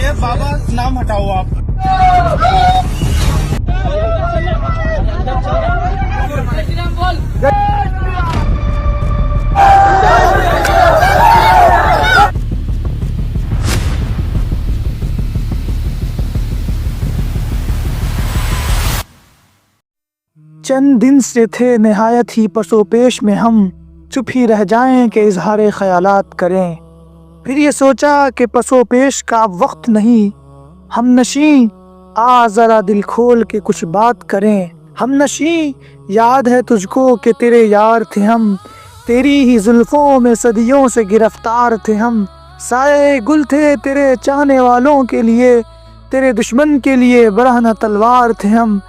ये बाबा नाम हटाओ आप। चंद दिन से थे नहायत ही पसोपेश में हम, चुप ही रह जाएं कि इजहार ख्यालात करें। फिर ये सोचा कि पसोपेश का अब वक्त नहीं, हम नशी आ ज़रा दिल खोल के कुछ बात करें। हम नशी याद है तुझको कि तेरे यार थे हम, तेरी ही जुल्फों में सदियों से गिरफ्तार थे हम। साए गुल थे तेरे चाहने वालों के लिए, तेरे दुश्मन के लिए बरहना तलवार थे हम।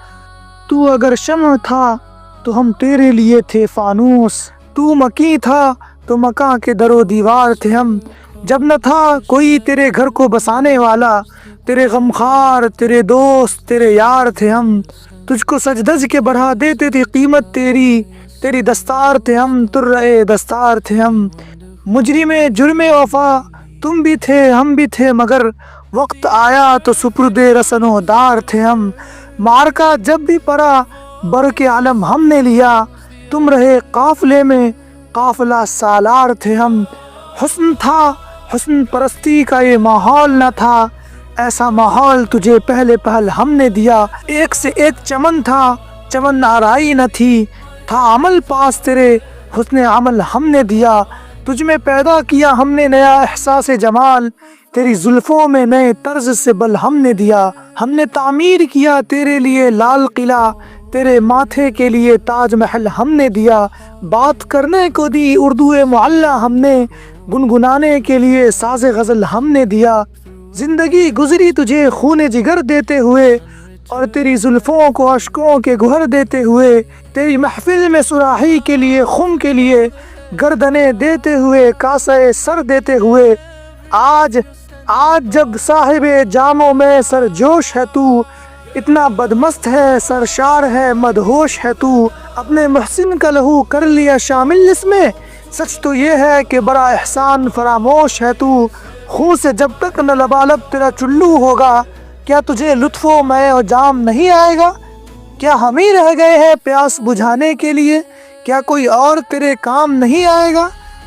तू अगर शम्अ था तो हम तेरे लिए थे फानूस, तू मकी था तो मका के दरो दीवार थे हम। जब न था कोई तेरे घर को बसाने वाला, तेरे गमखार तेरे दोस्त तेरे यार थे हम। तुझको सजदज के बढ़ा देते थे कीमत तेरी, तेरी दस्तार थे हम, तुर्रे दस्तार थे हम। मुजरिमे जुर्मे वफा तुम भी थे हम भी थे, मगर वक्त आया तो सुपुर्दे रसनो दार थे हम। मारका जब भी पड़ा बर के आलम हमने लिया, तुम रहे काफले में काफला सालार थे हम। हुस्न था हुस्न परस्ती का ये माहौल न था, ऐसा माहौल तुझे पहले पहल हमने दिया। एक से एक चमन था चमन आराई न थी, था अमल पास तेरे हुस्न अमल हमने दिया। तुझ में पैदा किया हमने नया एहसास जमाल, तेरी जुल्फों में नए तर्ज से बल हमने दिया। हमने तामीर किया तेरे लिए लाल किला, तेरे माथे के लिए ताज महल हमने दिया। बात करने को दी उर्दू मुअल्ला हमने, गुनगुनाने के लिए साज़ गज़ल हमने दिया। जिंदगी गुजरी तुझे खून जिगर देते हुए, और तेरी जुल्फों को अश्कों के गुहर देते हुए। तेरी महफिल में सुराही के लिए खुम के लिए, गर्दने देते हुए कासे सर देते हुए। आज जब साहिबे जामों में सर जोश है तू, इतना बदमस्त है सरशार है मदहोश है तू। अपने महसिन का लहू कर लिया शामिल इसमें, सच तो ये है कि बड़ा एहसान फरामोश है तू। खून से जब तक न लबालब तेरा चुल्लू होगा, क्या तुझे लुत्फो मैं और जाम नहीं आएगा? क्या हम ही रह गए हैं प्यास बुझाने के लिए, क्या कोई और तेरे काम नहीं आएगा?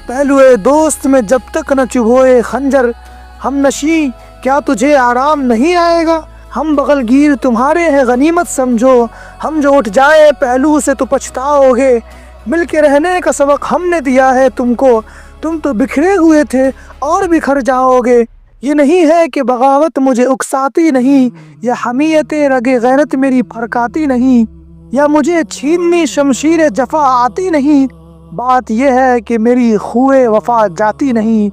पहलुए दोस्त में जब तक न चुभोए खंजर, हम नशी क्या तुझे आराम नहीं आएगा? हम बगलगीर तुम्हारे हैं गनीमत समझो, हम जो उठ जाए पहलू से तो पछताओगे। मिल के रहने का सबक हमने दिया है तुमको, तुम तो बिखरे हुए थे और बिखर जाओगे। ये नहीं है कि बगावत मुझे उकसाती नहीं, या हमीयतें रगे गैरत मेरी फरकाती नहीं, या मुझे छीननी शमशीर जफा आती नहीं। बात यह है कि मेरी खुए वफा जाती नहीं।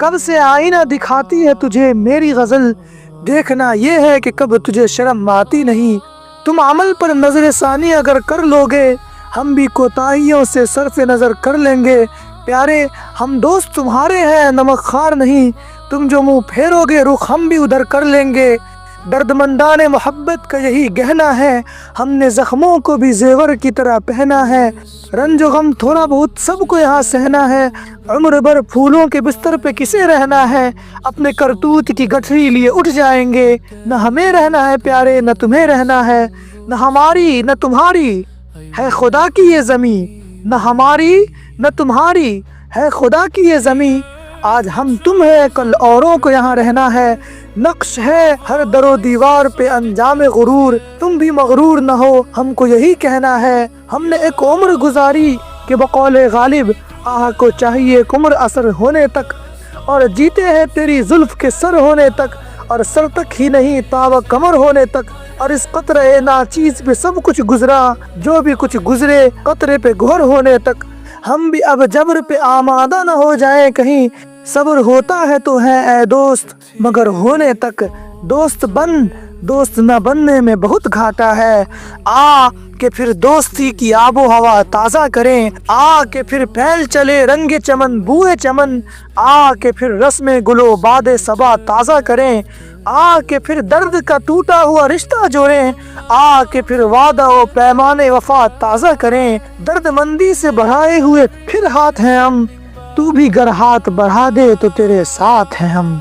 कब से आईना दिखाती है तुझे मेरी गज़ल, देखना ये है कि कब तुझे शर्म आती नहीं। तुम अमल पर नजर सानी अगर कर लोगे, हम भी कोताहियों से सरफ नज़र कर लेंगे। प्यारे हम दोस्त तुम्हारे हैं नमक खार नहीं, तुम जो मुँह फेरोगे रुख हम भी उधर कर लेंगे। दर्दमंदाने मोहब्बत का यही गहना है, हमने जख्मों को भी जेवर की तरह पहना है। रंजो गम थोड़ा बहुत सबको यहाँ सहना है, उम्र भर फूलों के बिस्तर पे किसे रहना है। अपने करतूत की गठरी लिए उठ जाएंगे, न हमें रहना है प्यारे न तुम्हें रहना है। न हमारी न तुम्हारी है खुदा की ये ज़मीं, न हमारी न तुम्हारी है खुदा की ये ज़मीं। आज हम तुम है कल औरों को यहाँ रहना है, नक्श है हर दरो दीवार पे अंजाम गुरूर। तुम भी मगरूर न हो हमको यही कहना है, हमने एक उम्र गुजारी कि बकौले गालिब आह को चाहिए कुम्र असर होने तक, और जीते हैं तेरी जुल्फ के सर होने तक, और सर तक ही नहीं तावा कमर होने तक। और इस कतरे नाचीज पे सब कुछ गुजरा, जो भी कुछ गुजरे कतरे पे गुहर होने तक। हम भी अब जबर पे आमादा न हो जाए कहीं, सब्र होता है तो है ए दोस्त मगर होने तक। दोस्त न बनने में बहुत घाटा है, आ के फिर दोस्ती की आबो हवा ताज़ा करें। आ के फिर फैल चले रंगे चमन बुए चमन, आ के फिर रस्मे गुलो बादे सबा ताज़ा करें। आ के फिर दर्द का टूटा हुआ रिश्ता जोड़ें, आ के फिर वादा व पैमाने वफा ताज़ा करें। दर्दमंदी से बढ़ाए हुए फिर हाथ हैं हम, तू भी गर हाथ बढ़ा दे तो तेरे साथ हैं हम।